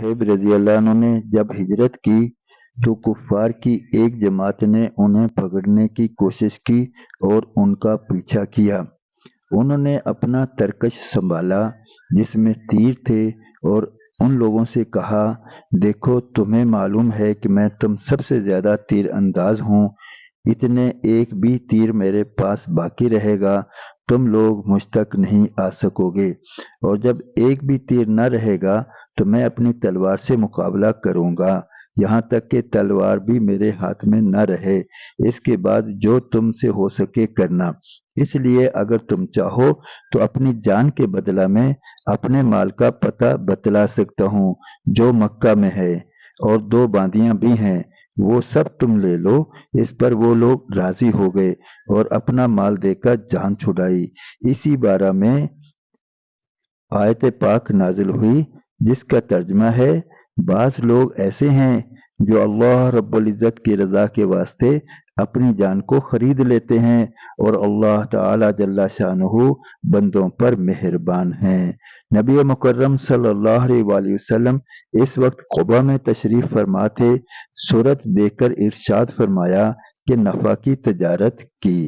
صہیب رضی اللہ عنہ نے جب ہجرت کی تو کفار کی ایک جماعت نے انہیں پکڑنے کی کوشش کی اور ان کا پیچھا کیا۔ انہوں نے اپنا ترکش سنبھالا جس میں تیر تھے اور ان لوگوں سے کہا، دیکھو تمہیں معلوم ہے کہ میں تم سب سے زیادہ تیر انداز ہوں، اتنے ایک بھی تیر میرے پاس باقی رہے گا تم لوگ مجھ تک نہیں آ سکو گے، اور جب ایک بھی تیر نہ رہے گا تو میں اپنی تلوار سے مقابلہ کروں گا یہاں تک کہ تلوار بھی میرے ہاتھ میں نہ رہے، اس کے بعد جو تم سے ہو سکے کرنا۔ اس لیے اگر تم چاہو تو اپنی جان کے بدلہ میں اپنے مال کا پتہ بتلا سکتا ہوں جو مکہ میں ہے، اور 2 باندیاں بھی ہیں، وہ سب تم لے لو۔ اس پر وہ لوگ راضی ہو گئے اور اپنا مال دے کر جان چھڑائی۔ اسی بارہ میں آیت پاک نازل ہوئی جس کا ترجمہ ہے، بعض لوگ ایسے ہیں جو اللہ رب العزت کی رضا کے واسطے اپنی جان کو خرید لیتے ہیں، اور اللہ تعالی جل شانہ بندوں پر مہربان ہیں۔ نبی مکرم صلی اللہ علیہ وآلہ وسلم اس وقت قبا میں تشریف فرما تھے۔ صورت دیکھ کر ارشاد فرمایا کہ نفع کی تجارت کی۔